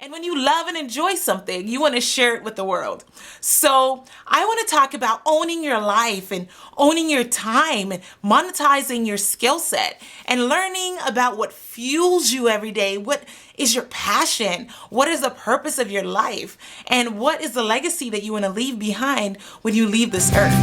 And when you love and enjoy something, you want to share it with the world. So I want to talk about owning your life and owning your time and monetizing your skill set and learning about what fuels you every day. What is your passion? What is the purpose of your life? And what is the legacy that you want to leave behind when you leave this earth?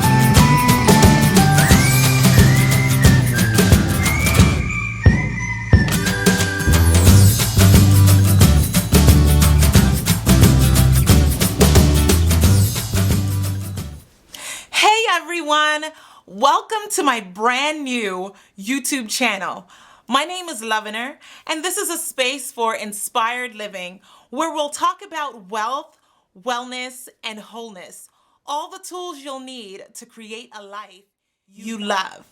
Hey everyone, welcome to my brand new YouTube channel. My name is Lovener, and this is a space for inspired living where we'll talk about wealth, wellness, and wholeness. All the tools you'll need to create a life you love.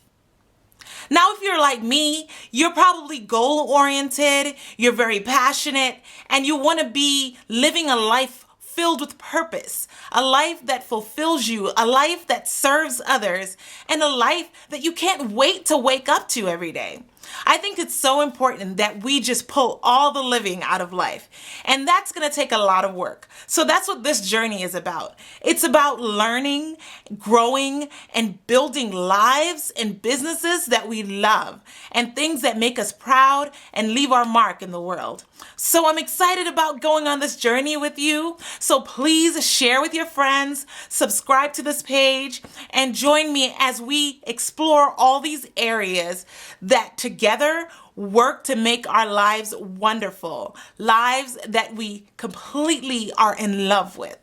Now, if you're like me, you're probably goal-oriented, you're very passionate, and you want to be living a life filled with purpose, a life that fulfills you, a life that serves others, and a life that you can't wait to wake up to every day. I think it's so important that we just pull all the living out of life. And that's going to take a lot of work. So that's what this journey is about. It's about learning, growing, and building lives and businesses that we love and things that make us proud and leave our mark in the world. So I'm excited about going on this journey with you. So please share with your friends, subscribe to this page, and join me as we explore all these areas that together work to make our lives wonderful, lives that we completely are in love with.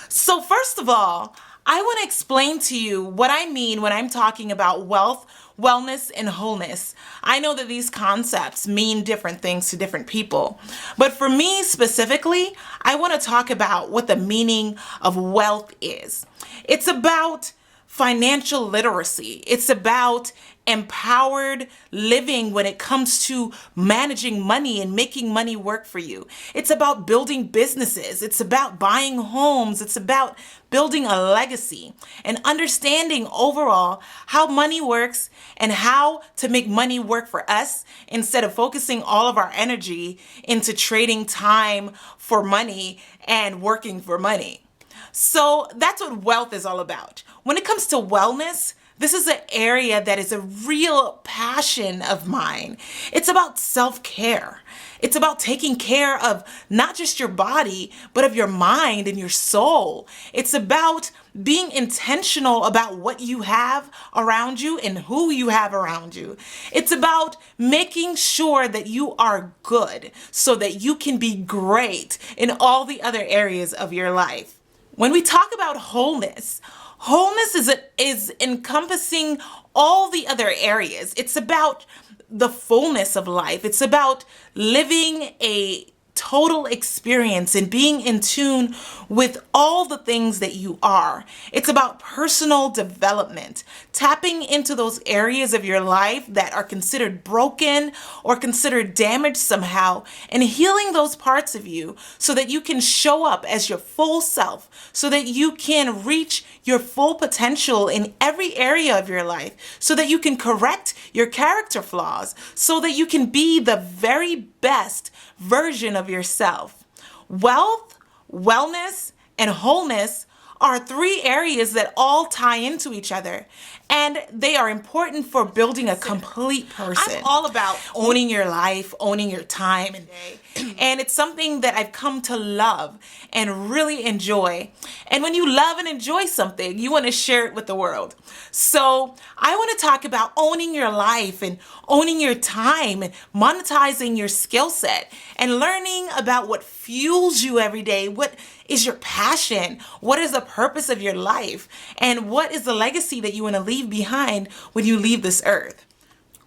So first of all, I want to explain to you what I mean when I'm talking about wealth, wellness, and wholeness. I know that these concepts mean different things to different people, but for me specifically, I want to talk about what the meaning of wealth is. It's about financial literacy. It's about empowered living when it comes to managing money and making money work for you. It's about building businesses. It's about buying homes. It's about building a legacy and understanding overall how money works and how to make money work for us instead of focusing all of our energy into trading time for money and working for money. So that's what wealth is all about. When it comes to wellness, this is an area that is a real passion of mine. It's about self-care. It's about taking care of not just your body, but of your mind and your soul. It's about being intentional about what you have around you and who you have around you. It's about making sure that you are good so that you can be great in all the other areas of your life. When we talk about wholeness, wholeness is encompassing all the other areas. It's about the fullness of life. It's about living a total experience and being in tune with all the things that you are. It's about personal development, tapping into those areas of your life that are considered broken or considered damaged somehow and healing those parts of you so that you can show up as your full self, so that you can reach your full potential in every area of your life, so that you can correct your character flaws, so that you can be the very best version of yourself. Wealth, wellness, and wholeness are three areas that all tie into each other, and they are important for building a complete person. I'm all about owning your life, owning your time and day, and it's something that I've come to love and really enjoy. And when you love and enjoy something, you want to share it with the world. So I want to talk about owning your life and owning your time and monetizing your skill set and learning about what fuels you every day. What is your passion? What is the purpose of your life? And what is the legacy that you want to leave behind when you leave this earth?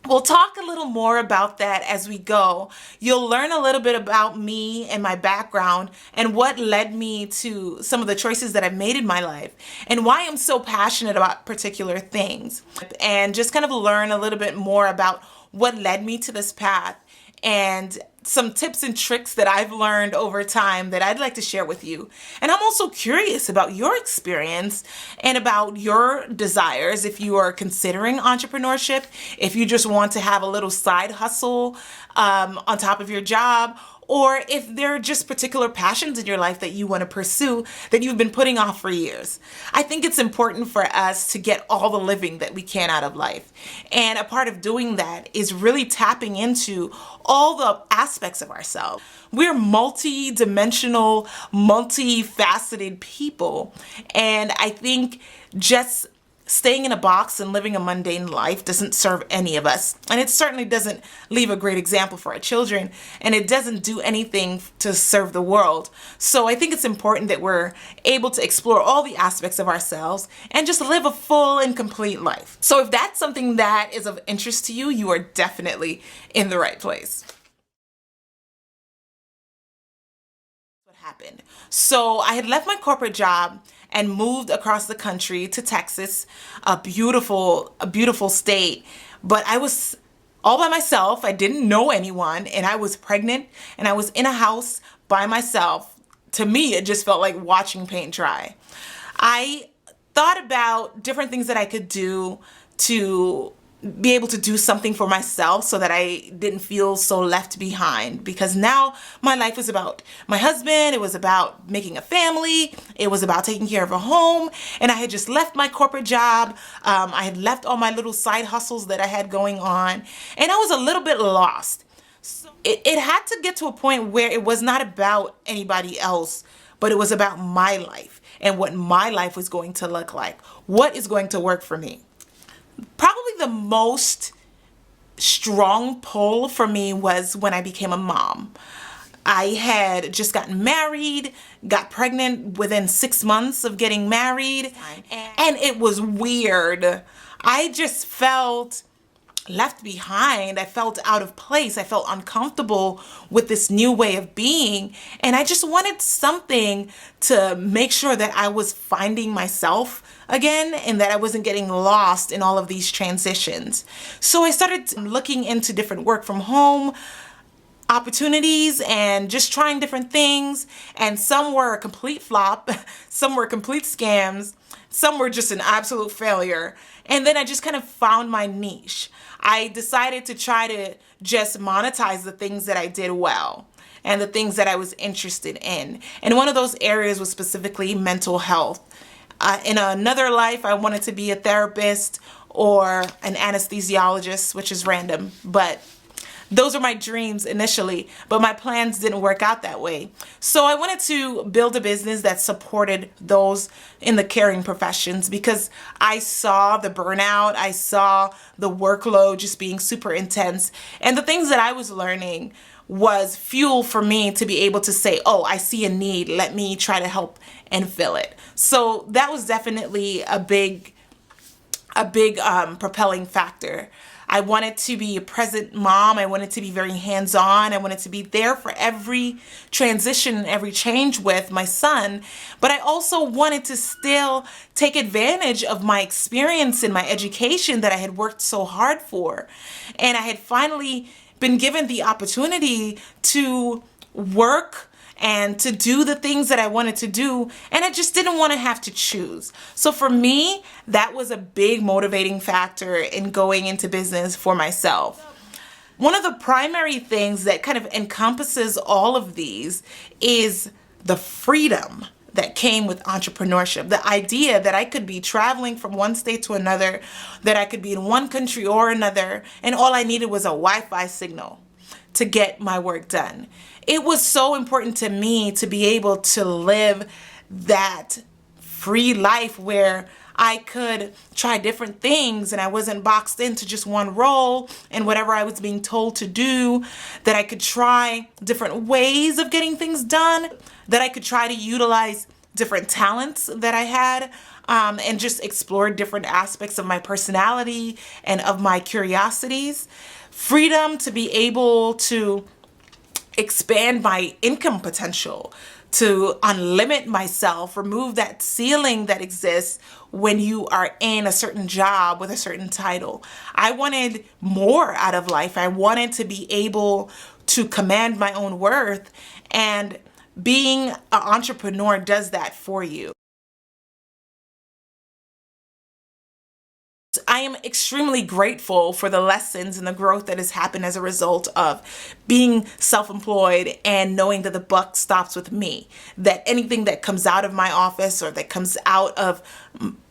We'll talk a little more about that as we go. You'll learn a little bit about me and my background and what led me to some of the choices that I've made in my life and why I'm so passionate about particular things, and just kind of learn a little bit more about what led me to this path and some tips and tricks that I've learned over time that I'd like to share with you. And I'm also curious about your experience and about your desires if you are considering entrepreneurship, if you just want to have a little side hustle on top of your job, or if there are just particular passions in your life that you want to pursue that you've been putting off for years. I think it's important for us to get all the living that we can out of life. And a part of doing that is really tapping into all the aspects of ourselves. We're multi-dimensional, multifaceted people. And I think just staying in a box and living a mundane life doesn't serve any of us. And it certainly doesn't leave a great example for our children. And it doesn't do anything to serve the world. So I think it's important that we're able to explore all the aspects of ourselves and just live a full and complete life. So if that's something that is of interest to you, you are definitely in the right place. What happened? So I had left my corporate job and moved across the country to Texas, a beautiful state. But I was all by myself. I didn't know anyone, and I was pregnant, and I was in a house by myself. To me, it just felt like watching paint dry. I thought about different things that I could do to be able to do something for myself so that I didn't feel so left behind, because now my life was about my husband, it was about making a family, it was about taking care of a home, and I had just left my corporate job. I had left all my little side hustles that I had going on, and I was a little bit lost. So it had to get to a point where it was not about anybody else, but it was about my life and what my life was going to look like. What is going to work for me? Probably the most strong pull for me was when I became a mom. I had just gotten married, got pregnant within 6 months of getting married, and it was weird. I just felt left behind. I felt out of place. I felt uncomfortable with this new way of being. And I just wanted something to make sure that I was finding myself again and that I wasn't getting lost in all of these transitions. So I started looking into different work from home opportunities and just trying different things. And some were a complete flop, some were complete scams, some were just an absolute failure. And then I just kind of found my niche. I decided to try to just monetize the things that I did well and the things that I was interested in. And one of those areas was specifically mental health. In another life, I wanted to be a therapist or an anesthesiologist, which is random, but those are my dreams initially, but my plans didn't work out that way. So I wanted to build a business that supported those in the caring professions, because I saw the burnout, I saw the workload just being super intense, and the things that I was learning was fuel for me to be able to say, oh, I see a need, let me try to help and fill it. So that was definitely a big propelling factor. I wanted to be a present mom. I wanted to be very hands-on. I wanted to be there for every transition and every change with my son. But I also wanted to still take advantage of my experience and my education that I had worked so hard for. And I had finally been given the opportunity to work and to do the things that I wanted to do, and I just didn't want to have to choose. So for me, that was a big motivating factor in going into business for myself. One of the primary things that kind of encompasses all of these is the freedom that came with entrepreneurship. The idea that I could be traveling from one state to another, that I could be in one country or another, and all I needed was a Wi-Fi signal to get my work done. It was so important to me to be able to live that free life where I could try different things and I wasn't boxed into just one role and whatever I was being told to do, that I could try different ways of getting things done, that I could try to utilize different talents that I had, and just explore different aspects of my personality and of my curiosities. Freedom to be able to expand my income potential, to unlimit myself, remove that ceiling that exists when you are in a certain job with a certain title. I wanted more out of life. I wanted to be able to command my own worth, and being an entrepreneur does that for you. I am extremely grateful for the lessons and the growth that has happened as a result of being self-employed and knowing that the buck stops with me, that anything that comes out of my office or that comes out of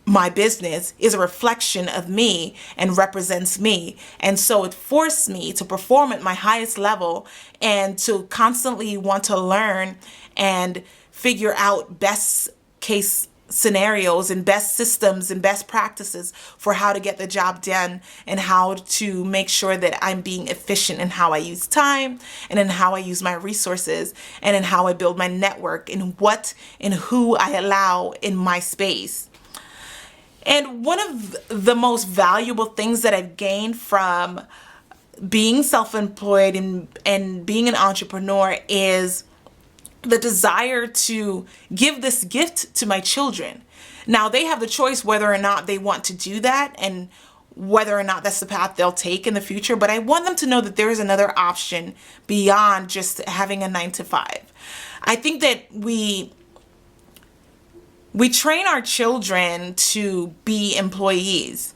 my business is a reflection of me and represents me. And so it forced me to perform at my highest level and to constantly want to learn and figure out best case scenarios and best systems and best practices for how to get the job done and how to make sure that I'm being efficient in how I use time and in how I use my resources and in how I build my network and what and who I allow in my space. And one of the most valuable things that I've gained from being self-employed and being an entrepreneur is the desire to give this gift to my children. Now, they have the choice whether or not they want to do that and whether or not that's the path they'll take in the future, but I want them to know that there is another option beyond just having a 9-to-5. I think that we train our children to be employees.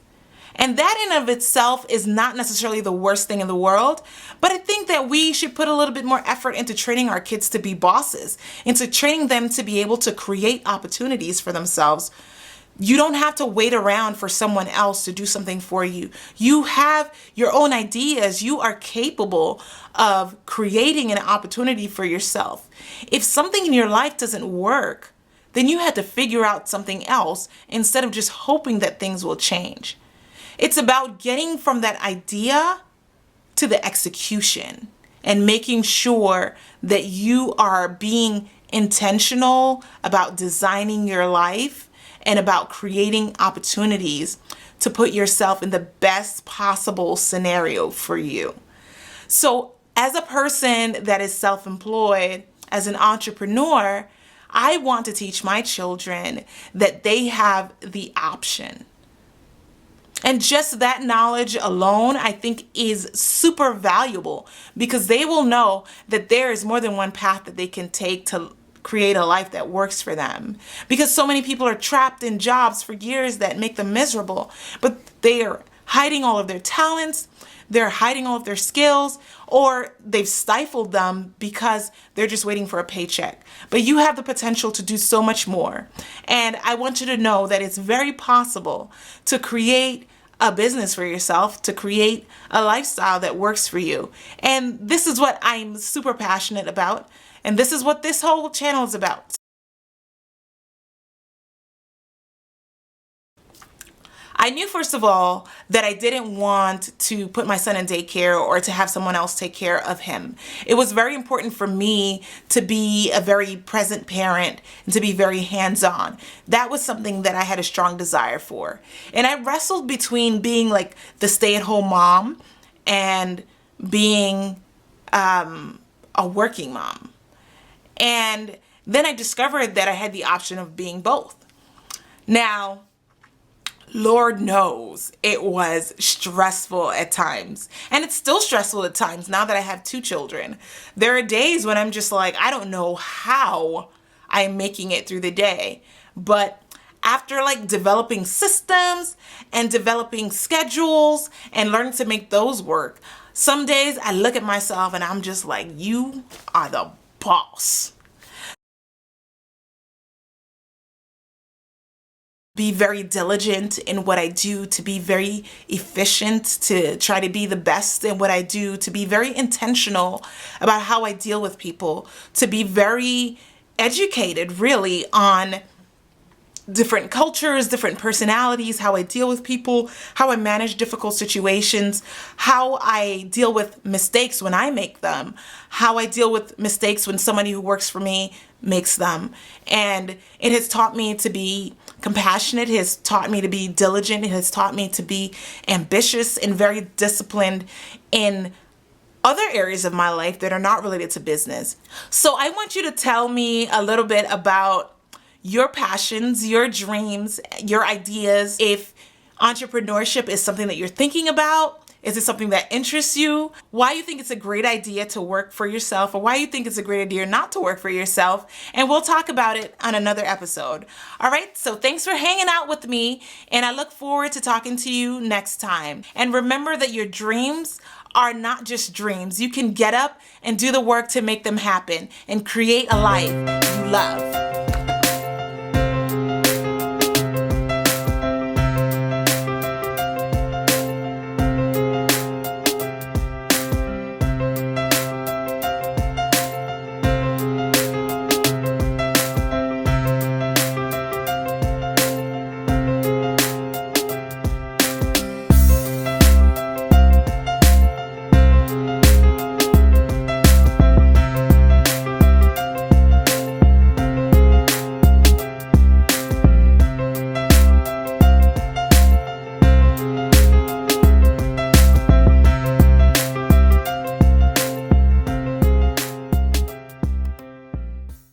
And that in of itself is not necessarily the worst thing in the world, but I think that we should put a little bit more effort into training our kids to be bosses, into training them to be able to create opportunities for themselves. You don't have to wait around for someone else to do something for you. You have your own ideas. You are capable of creating an opportunity for yourself. If something in your life doesn't work, then you had to figure out something else instead of just hoping that things will change. It's about getting from that idea to the execution and making sure that you are being intentional about designing your life and about creating opportunities to put yourself in the best possible scenario for you. So as a person that is self-employed, as an entrepreneur, I want to teach my children that they have the option. And just that knowledge alone, I think, is super valuable because they will know that there is more than one path that they can take to create a life that works for them. Because so many people are trapped in jobs for years that make them miserable, but they are hiding all of their talents, they're hiding all of their skills, or they've stifled them because they're just waiting for a paycheck. But you have the potential to do so much more. And I want you to know that it's very possible to create a business for yourself, to create a lifestyle that works for you. And this is what I'm super passionate about. And this is what this whole channel is about. I knew, first of all, that I didn't want to put my son in daycare or to have someone else take care of him. It was very important for me to be a very present parent and to be very hands-on. That was something that I had a strong desire for. And I wrestled between being like the stay-at-home mom and being a working mom. And then I discovered that I had the option of being both. Now, Lord knows it was stressful at times. And it's still stressful at times now that I have 2 children. There are days when I'm just like, I don't know how I'm making it through the day. But after like developing systems and developing schedules and learning to make those work, some days I look at myself and I'm just like, you are the boss. Be very diligent in what I do, to be very efficient, to try to be the best in what I do, to be very intentional about how I deal with people, to be very educated really on different cultures, different personalities, how I deal with people, how I manage difficult situations, how I deal with mistakes when I make them, how I deal with mistakes when somebody who works for me makes them. And it has taught me to be compassionate, it has taught me to be diligent, it has taught me to be ambitious and very disciplined in other areas of my life that are not related to business. So I want you to tell me a little bit about your passions, your dreams, your ideas. If entrepreneurship is something that you're thinking about, Is it something that interests you? Why you think it's a great idea to work for yourself, or why you think it's a great idea not to work for yourself? And we'll talk about it on another episode. All right, so thanks for hanging out with me, and I look forward to talking to you next time. And remember that your dreams are not just dreams. You can get up and do the work to make them happen and create a life you love.